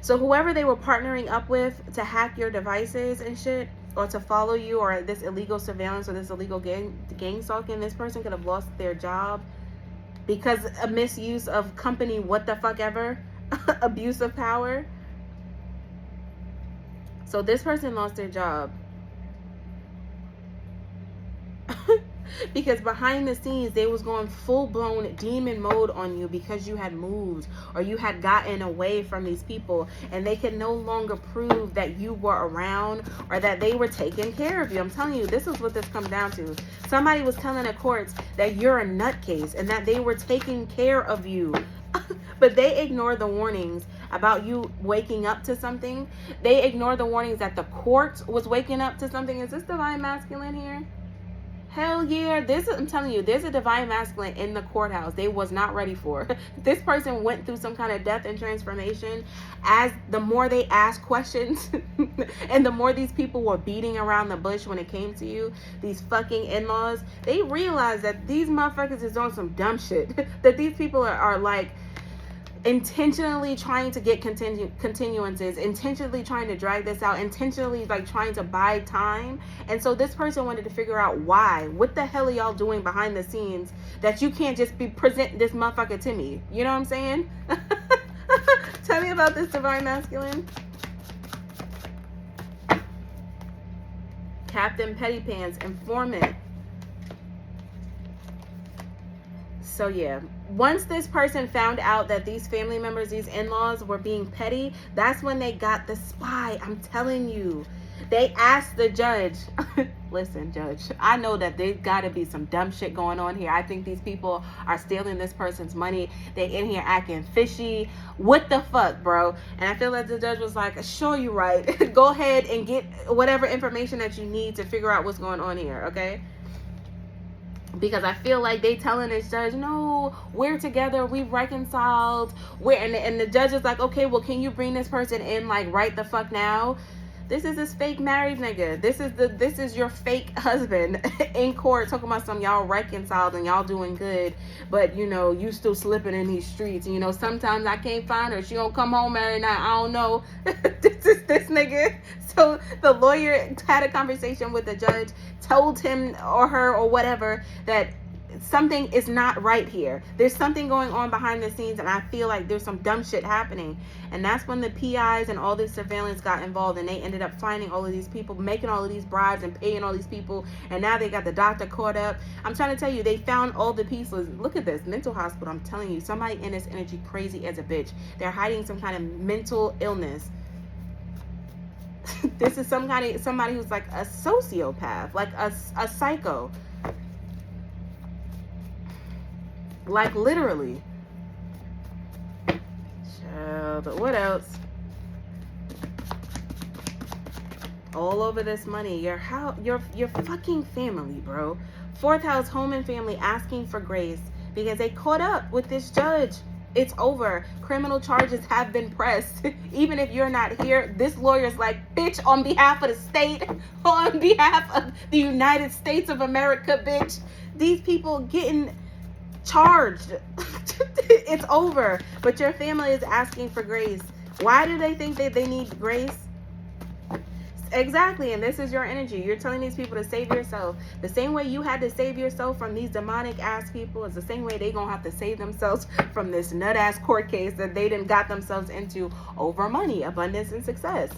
So whoever they were partnering up with to hack your devices and shit, or to follow you, or this illegal surveillance or this illegal gang stalking, this person could have lost their job because a misuse of company what the fuck ever abuse of power. So this person lost their job because behind the scenes they was going full-blown demon mode on you because you had moved or you had gotten away from these people, and they could no longer prove that you were around or that they were taking care of you. I'm telling you, this is what this comes down to. Somebody was telling the courts that you're a nutcase and that they were taking care of you. But they ignore the warnings about you waking up to something. They ignore the warnings that the court was waking up to something. Is this divine masculine here? Hell yeah. I'm telling you, there's a divine masculine in the courthouse they was not ready for. This person went through some kind of death and transformation. As the more they asked questions and the more these people were beating around the bush when it came to you, these fucking in-laws, they realized that these motherfuckers is on some dumb shit. That these people are like intentionally trying to get continuances, intentionally trying to drag this out, intentionally like trying to buy time. And so this person wanted to figure out why. What the hell are y'all doing behind the scenes that you can't just be present this motherfucker to me? You know what I'm saying? Tell me about this divine masculine. Captain Petty Pants, informant. So yeah, once this person found out that these family members, these in-laws were being petty, that's when they got the spy. I'm telling you. They asked the judge, listen, judge, I know that there's got to be some dumb shit going on here. I think these people are stealing this person's money. They in here acting fishy. What the fuck, bro? And I feel like the judge was like, sure, you're right. Go ahead and get whatever information that you need to figure out what's going on here, okay? Because I feel like they telling this judge, no, we're together, we've reconciled, and the judge is like, okay, well, can you bring this person in like right the fuck now? This is this fake married nigga. This is your fake husband in court talking about some y'all reconciled and y'all doing good, but you know, you still slipping in these streets. And, you know, sometimes I can't find her. She don't come home every night. I don't know. This is this nigga. So the lawyer had a conversation with the judge, told him or her or whatever that something is not right here. There's something going on behind the scenes, and I feel like there's some dumb shit happening. And that's when the PIs and all this surveillance got involved, and they ended up finding all of these people, making all of these bribes and paying all these people, and now they got the doctor caught up. I'm trying to tell you, they found all the pieces. Look at this mental hospital. I'm telling you, somebody in this energy crazy as a bitch. They're hiding some kind of mental illness. This is somebody who's like a sociopath, like a psycho. Like literally. But what else? All over this money. Your fucking family, bro. Fourth house, home and family, asking for grace because they caught up with this judge. It's over. Criminal charges have been pressed. Even if you're not here, this lawyer's like, bitch, on behalf of the state, on behalf of the United States of America, bitch. These people getting charged. It's over. But your family is asking for grace. Why do they think that they need grace? Exactly. And this is your energy. You're telling these people to save yourself. The same way you had to save yourself from these demonic ass people is the same way they gonna have to save themselves from this nut ass court case that they done got themselves into over money, abundance, and success.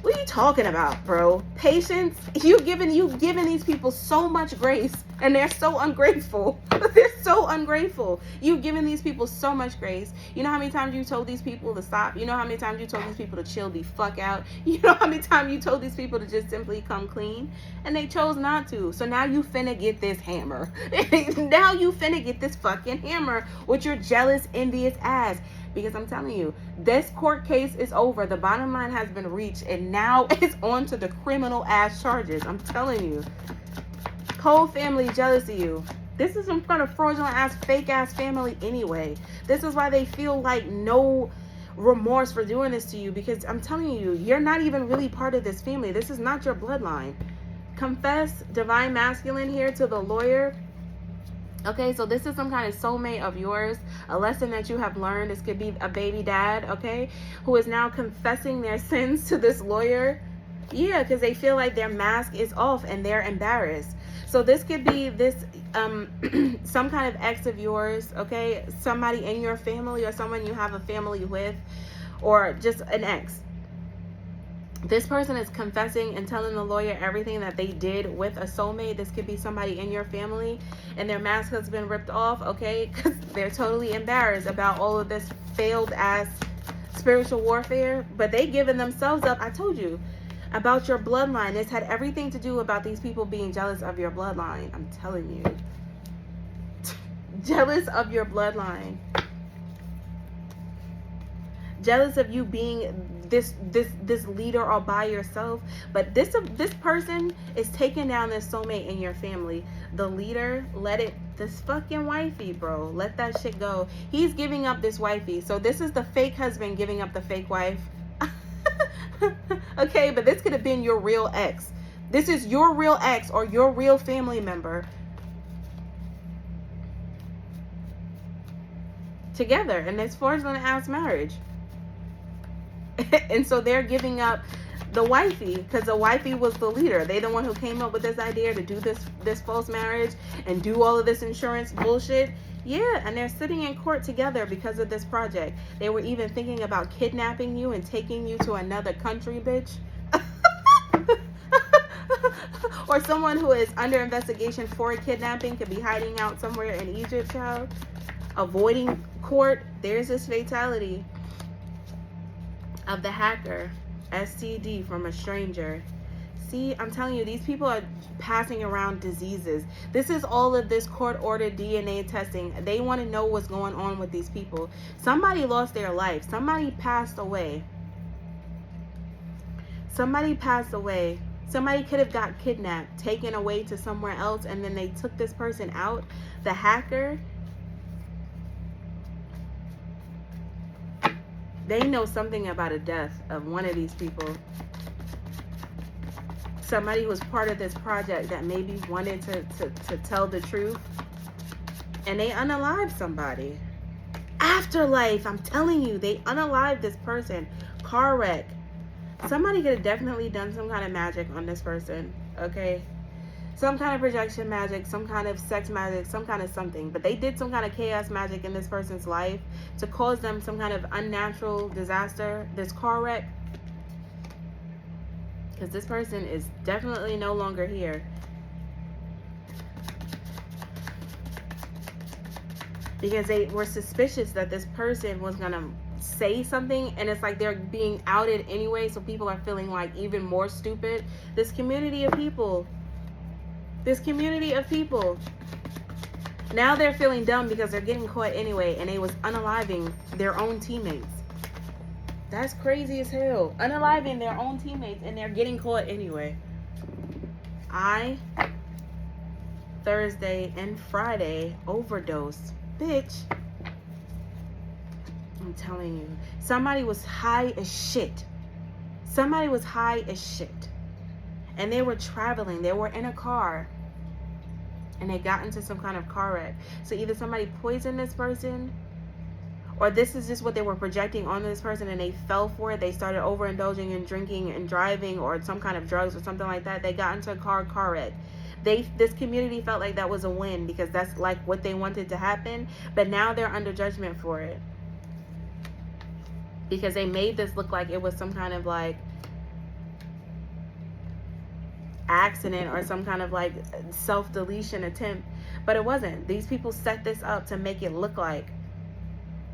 What are you talking about, bro? Patience? You've given these people so much grace, and they're so ungrateful. They're so ungrateful. You've given these people so much grace. You know how many times you told these people to stop? You know how many times you told these people to chill the fuck out? You know how many times you told these people to just simply come clean? And they chose not to. So now you finna get this hammer. Now you finna get this fucking hammer with your jealous, envious ass. Because I'm telling you, this court case is over. The bottom line has been reached, and now it's on to the criminal ass charges. I'm telling you. Whole family jealous of you. This is some kind of fraudulent ass, fake ass family anyway. This is why they feel like no remorse for doing this to you, because I'm telling you, you're not even really part of this family. This is not your bloodline. confess divine masculine here to the lawyer. Okay, so this is some kind of soulmate of yours, a lesson that you have learned. This could be a baby dad, okay, who is now confessing their sins to this lawyer. Yeah, because they feel like their mask is off and they're embarrassed. So this could be this some kind of ex of yours, okay, somebody in your family or someone you have a family with, or just an ex. This person is confessing and telling the lawyer everything that they did with a soulmate. This could be somebody in your family and their mask has been ripped off, okay? Because they're totally embarrassed about all of this failed ass spiritual warfare. But they given themselves up. I told you about your bloodline. This had everything to do about these people being jealous of your bloodline. I'm telling you. Jealous of your bloodline. Jealous of you being this leader all by yourself. But this person is taking down this soulmate in your family. The leader, let it, this fucking wifey, bro, let that shit go. He's giving up this wifey. So this is the fake husband giving up the fake wife. Okay, but this could have been your real ex. This is your real ex or your real family member together in this fraudulent ass marriage. And so they're giving up the wifey because the wifey was the leader. They the one who came up with this idea to do this false marriage and do all of this insurance bullshit. Yeah, and they're sitting in court together because of this project. They were even thinking about kidnapping you and taking you to another country, bitch. Or someone who is under investigation for a kidnapping could be hiding out somewhere in Egypt, child, avoiding court. There's this fatality of the hacker, STD, from a stranger. See, I'm telling you, these people are passing around diseases. This is all of this court-ordered DNA testing. They want to know what's going on with these people. Somebody lost their life. Somebody passed away. Somebody passed away. Somebody could have got kidnapped, taken away to somewhere else, and then they took this person out. The hacker, they know something about a death of one of these people. Somebody who was part of this project that maybe wanted to tell the truth. And they unalived somebody. Afterlife, I'm telling you, they unalived this person. Car wreck. Somebody could have definitely done some kind of magic on this person, okay? Some kind of projection magic, some kind of sex magic, some kind of something. But they did some kind of chaos magic in this person's life to cause them some kind of unnatural disaster, this car wreck. Because this person is definitely no longer here. Because they were suspicious that this person was going to say something, and it's like they're being outed anyway, so people are feeling like even more stupid. This community of people. Now they're feeling dumb because they're getting caught anyway, and they was unaliving their own teammates. That's crazy as hell. Unaliving their own teammates, and they're getting caught anyway. Thursday and Friday overdose. Bitch. I'm telling you. Somebody was high as shit. And they were traveling. They were in a car. And they got into some kind of car wreck. So either somebody poisoned this person, or this is just what they were projecting onto this person and they fell for it. They started overindulging in drinking and driving or some kind of drugs or something like that. They got into a car wreck. This community felt like that was a win because that's like what they wanted to happen. But now they're under judgment for it. Because they made this look like it was some kind of like accident or some kind of like self-deletion attempt. But it wasn't. These people set this up to make it look like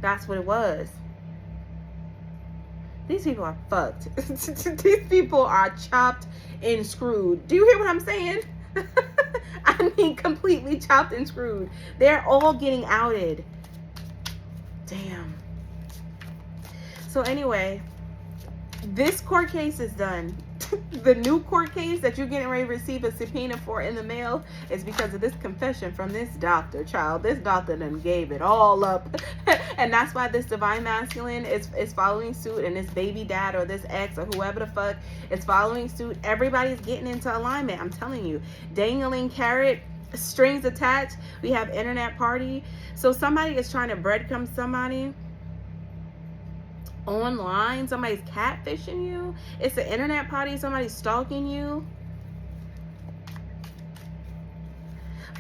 that's what it was. These people are fucked. These people are chopped and screwed. Do you hear what I'm saying? I mean, completely chopped and screwed. They're all getting outed. Damn. So anyway, this court case is done. The new court case that you're getting ready to receive a subpoena for in the mail is because of this confession from this doctor, child. This doctor done gave it all up. And that's why this divine masculine is following suit, and this baby dad or this ex or whoever the fuck is following suit. Everybody's getting into alignment. I'm telling you. Dangling carrot, strings attached. We have internet party. So somebody is trying to breadcrumb somebody online. Somebody's catfishing you. It's an internet party. Somebody's stalking you.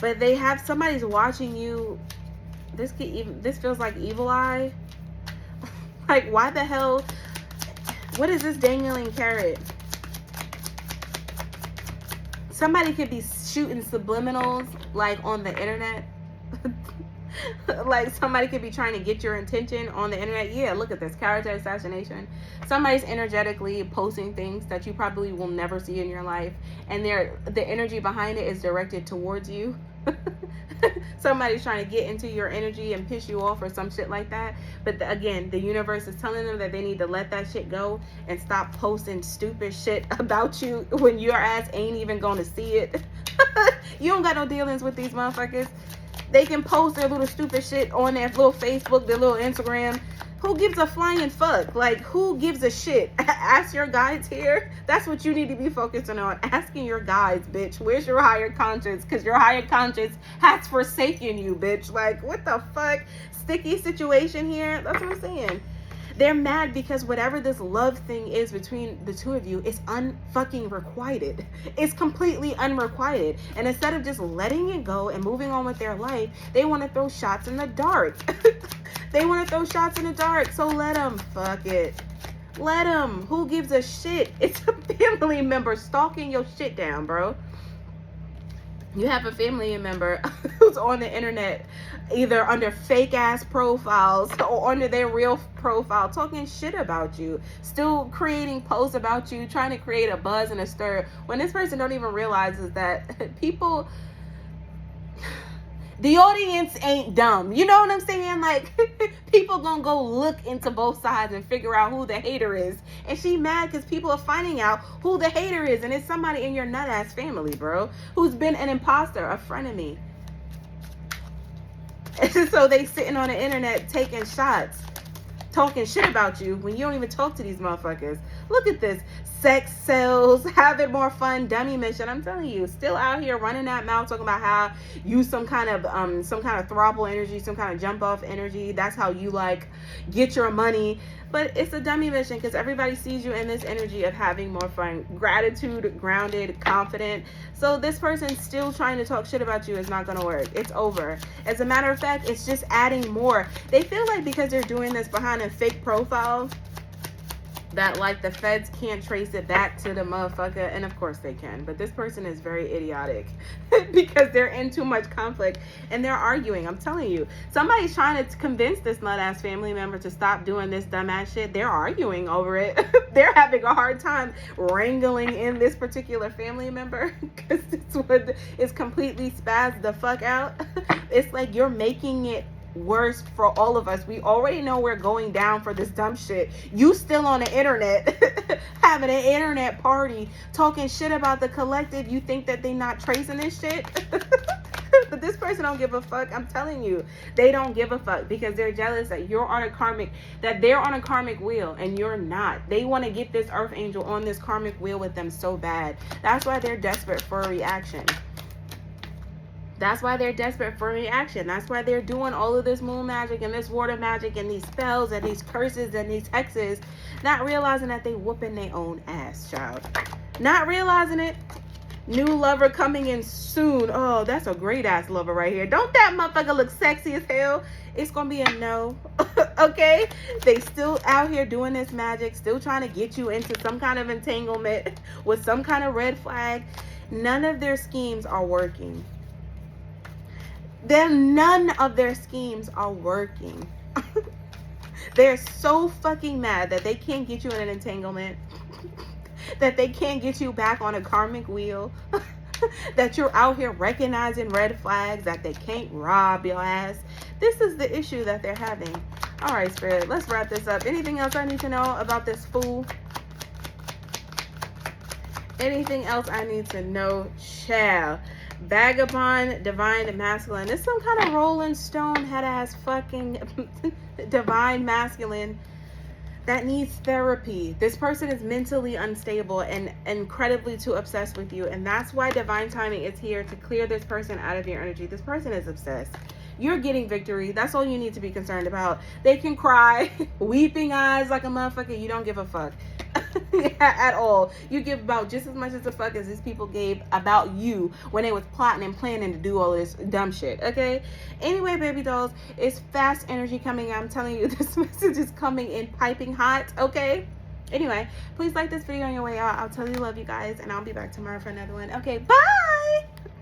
But they have somebody's watching you. This feels like evil eye. Like, why the hell? What is this dangling carrot? Somebody could be shooting subliminals like on the internet. Like somebody could be trying to get your attention on the internet. Yeah, look at this character assassination. Somebody's energetically posting things that you probably will never see in your life, and the energy behind it is directed towards you. Somebody's trying to get into your energy and piss you off or some shit like that. But again, the universe is telling them that they need to let that shit go and stop posting stupid shit about you when your ass ain't even gonna see it. You don't got no dealings with these motherfuckers. They can post their little stupid shit on their little Facebook, their little Instagram. Who gives a flying fuck? Like, who gives a shit? Ask your guides here. That's what you need to be focusing on. Asking your guides, bitch. Where's your higher conscience? Because your higher conscience has forsaken you, bitch. Like, what the fuck? Sticky situation here. That's what I'm saying. They're mad because whatever this love thing is between the two of you is unfucking requited. It's completely unrequited. And instead of just letting it go and moving on with their life, they want to throw shots in the dark. They want to throw shots in the dark. So let them. Fuck it. Let them. Who gives a shit? It's a family member stalking your shit down, bro. You have a family member who's on the internet, either under fake ass profiles or under their real profile, talking shit about you, still creating posts about you, trying to create a buzz and a stir, when this person don't even realize is that people, the audience ain't dumb. You know what I'm saying? Like, people gonna go look into both sides and figure out who the hater is. And she mad because people are finding out who the hater is. And it's somebody in your nut ass family, bro, who's been an imposter, a frenemy. And so they sitting on the internet taking shots, talking shit about you when you don't even talk to these motherfuckers. Look at this. Sex sells, having more fun, dummy mission. I'm telling you, still out here running that mouth talking about how you some kind of throttle energy, some kind of jump off energy. That's how you like get your money. But it's a dummy mission because everybody sees you in this energy of having more fun, gratitude, grounded, confident. So this person still trying to talk shit about you is not going to work. It's over. As a matter of fact, it's just adding more. They feel like because they're doing this behind a fake profile, that like the feds can't trace it back to the motherfucker. And of course they can, but this person is very idiotic because they're in too much conflict and they're arguing. I'm telling you, somebody's trying to convince this nut ass family member to stop doing this dumbass shit. They're arguing over it. They're having a hard time wrangling in this particular family member because this one is completely spazzed the fuck out. It's like you're making it worse for all of us. We already know we're going down for this dumb shit. You still on the internet having an internet party talking shit about the collective. You think that they not tracing this shit? But this person don't give a fuck. I'm telling you, they don't give a fuck because they're jealous that they're on a karmic wheel and you're not. They want to get this earth angel on this karmic wheel with them so bad. That's why they're desperate for a reaction. That's why they're desperate for reaction. That's why they're doing all of this moon magic and this water magic and these spells and these curses and these hexes, not realizing that they whooping their own ass, child. Not realizing it. New lover coming in soon. Oh, that's a great ass lover right here. Don't that motherfucker look sexy as hell? It's gonna be a no. Okay? They still out here doing this magic, still trying to get you into some kind of entanglement with some kind of red flag. None of their schemes are working. None of their schemes are working. They're so fucking mad that they can't get you in an entanglement, that they can't get you back on a karmic wheel, that you're out here recognizing red flags, that they can't rob your ass. This is the issue that they're having. All right, Spirit, let's wrap this up. Anything else I need to know about this fool? Anything else I need to know? Shall. Vagabond, divine masculine. It's some kind of Rolling Stone head ass fucking divine masculine that needs therapy. This person is mentally unstable and incredibly too obsessed with you. And that's why divine timing is here to clear this person out of your energy. This person is obsessed. You're getting victory. That's all you need to be concerned about. They can cry, weeping eyes like a motherfucker. You don't give a fuck. At all. You give about just as much as a fuck as these people gave about you when they was plotting and planning to do all this dumb shit. Okay? Anyway, baby dolls, it's fast energy coming. I'm telling you, this message is coming in piping hot. Okay? Anyway, please like this video on your way out. I'll tell you love you guys, and I'll be back tomorrow for another one. Okay, bye!